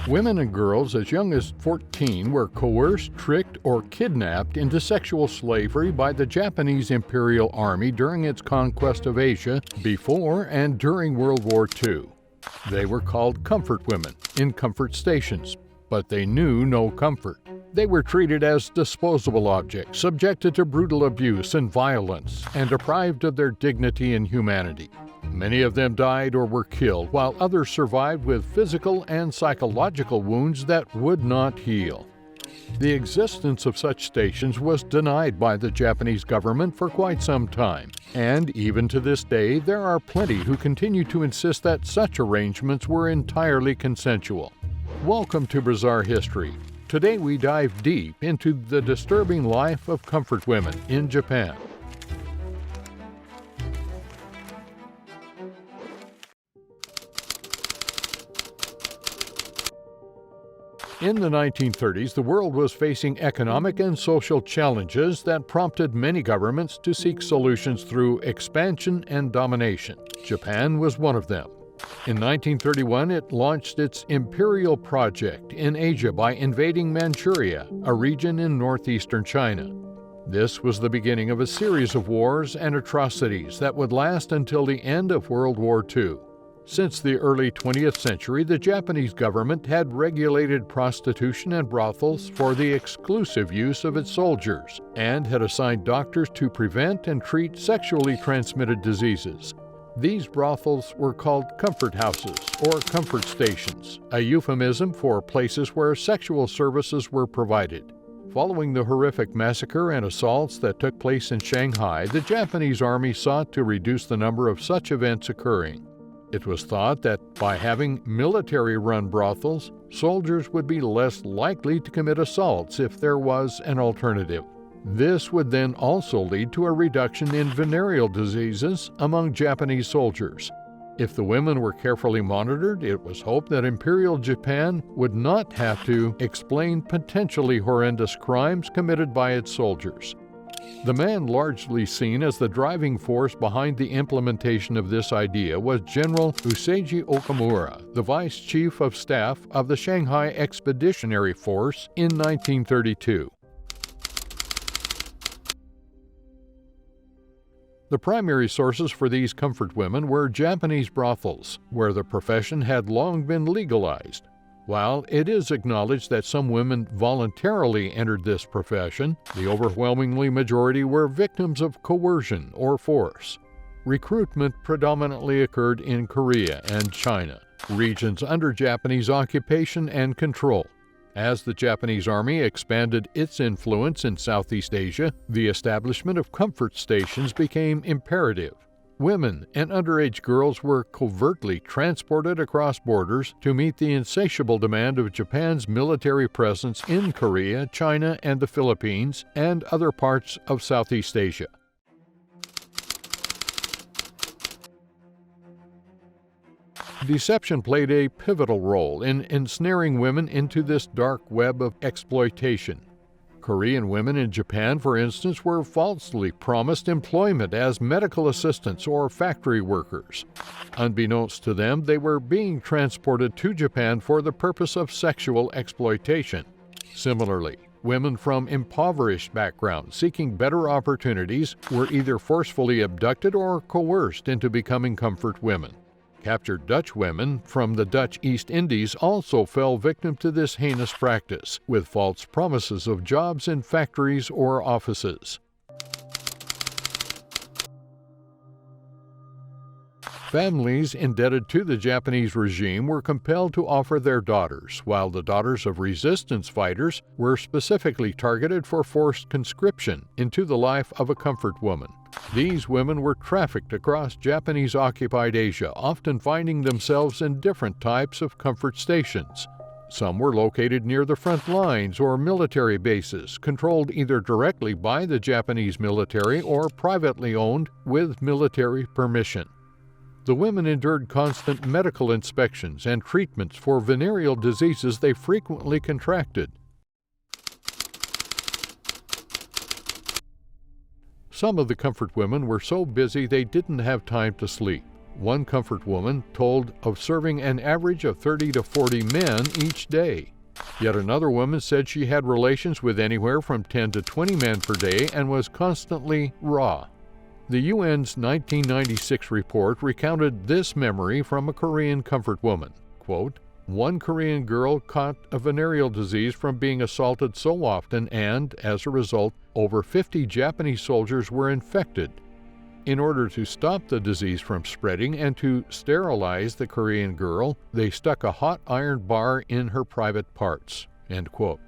Women and girls as young as 14 were coerced, tricked, or kidnapped into sexual slavery by the Japanese Imperial Army during its conquest of Asia before and during World War II. They were called comfort women in comfort stations, but they knew no comfort. They were treated as disposable objects, subjected to brutal abuse and violence, and deprived of their dignity and humanity. Many of them died or were killed, while others survived with physical and psychological wounds that would not heal. The existence of such stations was denied by the Japanese government for quite some time, and even to this day, there are plenty who continue to insist that such arrangements were entirely consensual. Welcome to Bizarre History. Today we dive deep into the disturbing life of comfort women in Japan. In the 1930s, the world was facing economic and social challenges that prompted many governments to seek solutions through expansion and domination. Japan was one of them. In 1931, it launched its Imperial Project in Asia by invading Manchuria, a region in northeastern China. This was the beginning of a series of wars and atrocities that would last until the end of World War II. Since the early 20th century, the Japanese government had regulated prostitution and brothels for the exclusive use of its soldiers, and had assigned doctors to prevent and treat sexually transmitted diseases. These brothels were called comfort houses or comfort stations, a euphemism for places where sexual services were provided. Following the horrific massacre and assaults that took place in Shanghai, the Japanese Army sought to reduce the number of such events occurring. It was thought that by having military-run brothels, soldiers would be less likely to commit assaults if there was an alternative. This would then also lead to a reduction in venereal diseases among Japanese soldiers. If the women were carefully monitored, it was hoped that Imperial Japan would not have to explain potentially horrendous crimes committed by its soldiers. The man largely seen as the driving force behind the implementation of this idea was General Useiji Okamura, the Vice Chief of Staff of the Shanghai Expeditionary Force in 1932. The primary sources for these comfort women were Japanese brothels, where the profession had long been legalized. While it is acknowledged that some women voluntarily entered this profession, the overwhelmingly majority were victims of coercion or force. Recruitment predominantly occurred in Korea and China, regions under Japanese occupation and control. As the Japanese Army expanded its influence in Southeast Asia, the establishment of comfort stations became imperative. Women and underage girls were covertly transported across borders to meet the insatiable demand of Japan's military presence in Korea, China, and the Philippines, and other parts of Southeast Asia. Deception played a pivotal role in ensnaring women into this dark web of exploitation. Korean women in Japan, for instance, were falsely promised employment as medical assistants or factory workers. Unbeknownst to them, they were being transported to Japan for the purpose of sexual exploitation. Similarly, women from impoverished backgrounds seeking better opportunities were either forcefully abducted or coerced into becoming comfort women. Captured Dutch women from the Dutch East Indies also fell victim to this heinous practice, with false promises of jobs in factories or offices. Families indebted to the Japanese regime were compelled to offer their daughters, while the daughters of resistance fighters were specifically targeted for forced conscription into the life of a comfort woman. These women were trafficked across Japanese-occupied Asia, often finding themselves in different types of comfort stations. Some were located near the front lines or military bases, controlled either directly by the Japanese military or privately owned with military permission. The women endured constant medical inspections and treatments for venereal diseases they frequently contracted. Some of the comfort women were so busy they didn't have time to sleep. One comfort woman told of serving an average of 30 to 40 men each day. Yet another woman said she had relations with anywhere from 10 to 20 men per day and was constantly raw. The UN's 1996 report recounted this memory from a Korean comfort woman. Quote, "One Korean girl caught a venereal disease from being assaulted so often and, as a result, over 50 Japanese soldiers were infected. In order to stop the disease from spreading and to sterilize the Korean girl, they stuck a hot iron bar in her private parts." End quote.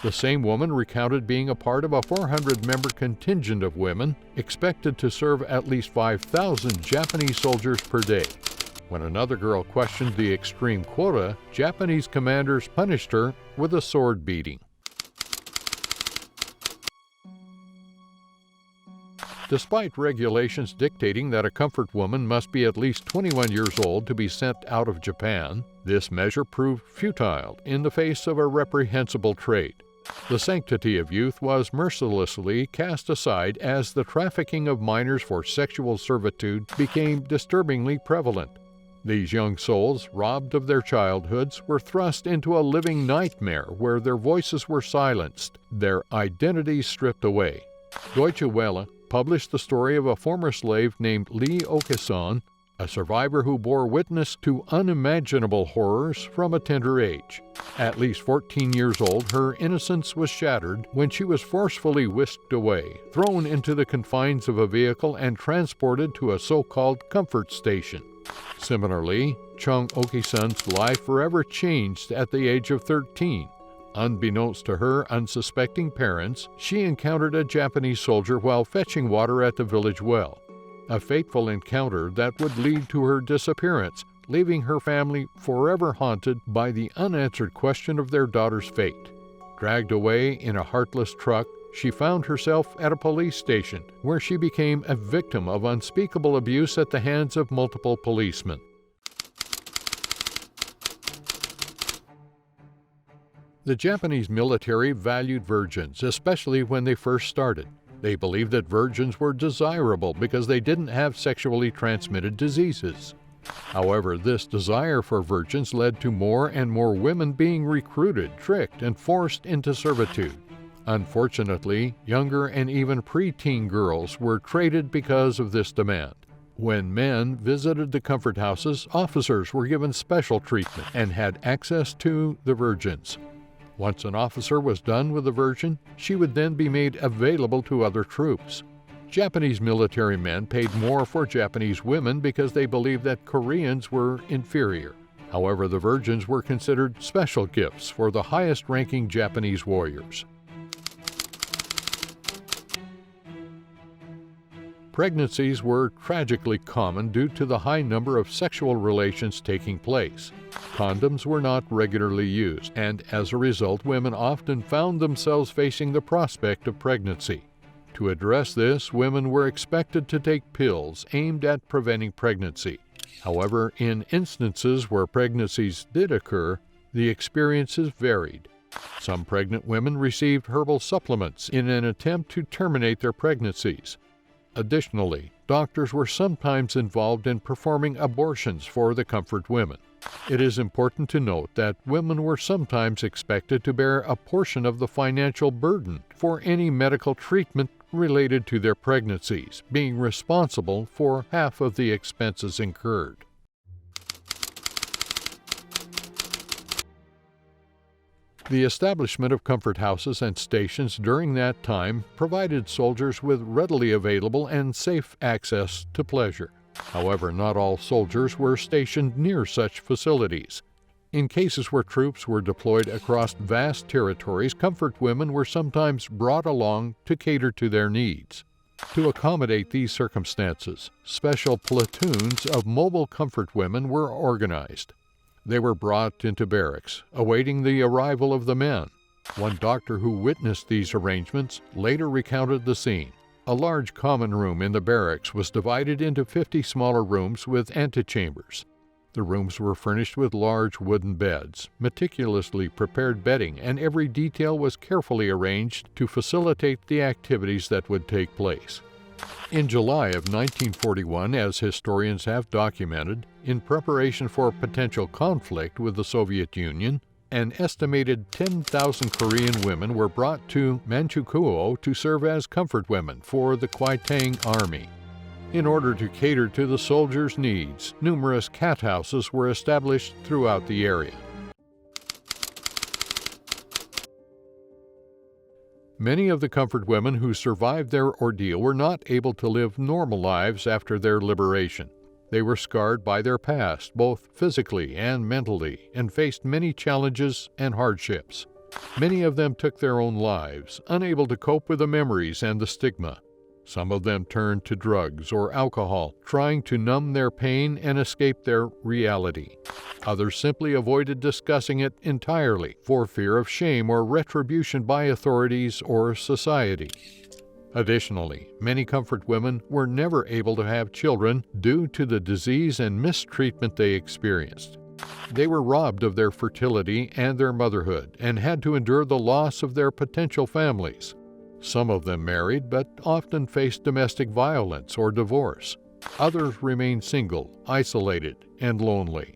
The same woman recounted being a part of a 400-member contingent of women expected to serve at least 5,000 Japanese soldiers per day. When another girl questioned the extreme quota, Japanese commanders punished her with a sword beating. Despite regulations dictating that a comfort woman must be at least 21 years old to be sent out of Japan, this measure proved futile in the face of a reprehensible trade. The sanctity of youth was mercilessly cast aside as the trafficking of minors for sexual servitude became disturbingly prevalent. These young souls, robbed of their childhoods, were thrust into a living nightmare where their voices were silenced, their identities stripped away. Deutsche Welle published the story of a former slave named Lee Okeson, a survivor who bore witness to unimaginable horrors from a tender age. At least 14 years old, her innocence was shattered when she was forcefully whisked away, thrown into the confines of a vehicle, and transported to a so-called comfort station. Similarly, Chung Okeson's life forever changed at the age of 13. Unbeknownst to her unsuspecting parents, she encountered a Japanese soldier while fetching water at the village well. A fateful encounter that would lead to her disappearance, leaving her family forever haunted by the unanswered question of their daughter's fate. Dragged away in a heartless truck, she found herself at a police station, where she became a victim of unspeakable abuse at the hands of multiple policemen. The Japanese military valued virgins, especially when they first started. They believed that virgins were desirable because they didn't have sexually transmitted diseases. However, this desire for virgins led to more and more women being recruited, tricked, and forced into servitude. Unfortunately, younger and even preteen girls were traded because of this demand. When men visited the comfort houses, officers were given special treatment and had access to the virgins. Once an officer was done with a virgin, she would then be made available to other troops. Japanese military men paid more for Japanese women because they believed that Koreans were inferior. However, the virgins were considered special gifts for the highest-ranking Japanese warriors. Pregnancies were tragically common due to the high number of sexual relations taking place. Condoms were not regularly used, and as a result, women often found themselves facing the prospect of pregnancy. To address this, women were expected to take pills aimed at preventing pregnancy. However, in instances where pregnancies did occur, the experiences varied. Some pregnant women received herbal supplements in an attempt to terminate their pregnancies. Additionally, doctors were sometimes involved in performing abortions for the comfort women. It is important to note that women were sometimes expected to bear a portion of the financial burden for any medical treatment related to their pregnancies, being responsible for half of the expenses incurred. The establishment of comfort houses and stations during that time provided soldiers with readily available and safe access to pleasure. However, not all soldiers were stationed near such facilities. In cases where troops were deployed across vast territories, comfort women were sometimes brought along to cater to their needs. To accommodate these circumstances, special platoons of mobile comfort women were organized. They were brought into barracks, awaiting the arrival of the men. One doctor who witnessed these arrangements later recounted the scene. A large common room in the barracks was divided into 50 smaller rooms with antechambers. The rooms were furnished with large wooden beds, meticulously prepared bedding, and every detail was carefully arranged to facilitate the activities that would take place. In July of 1941, as historians have documented, in preparation for potential conflict with the Soviet Union, an estimated 10,000 Korean women were brought to Manchukuo to serve as comfort women for the Kuomintang Army. In order to cater to the soldiers' needs, numerous cat houses were established throughout the area. Many of the comfort women who survived their ordeal were not able to live normal lives after their liberation. They were scarred by their past, both physically and mentally, and faced many challenges and hardships. Many of them took their own lives, unable to cope with the memories and the stigma. Some of them turned to drugs or alcohol, trying to numb their pain and escape their reality. Others simply avoided discussing it entirely for fear of shame or retribution by authorities or society. Additionally, many comfort women were never able to have children due to the disease and mistreatment they experienced. They were robbed of their fertility and their motherhood and had to endure the loss of their potential families. Some of them married, but often faced domestic violence or divorce. Others remained single, isolated, and lonely.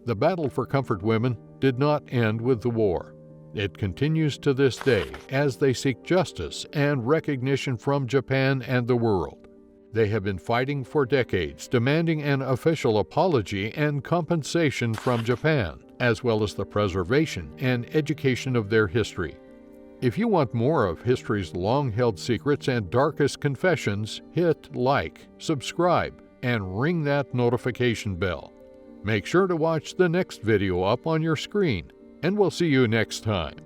The battle for comfort women did not end with the war. It continues to this day as they seek justice and recognition from Japan and the world. They have been fighting for decades, demanding an official apology and compensation from Japan, as well as the preservation and education of their history. If you want more of history's long-held secrets and darkest confessions, hit like, subscribe, and ring that notification bell. Make sure to watch the next video up on your screen, and we'll see you next time.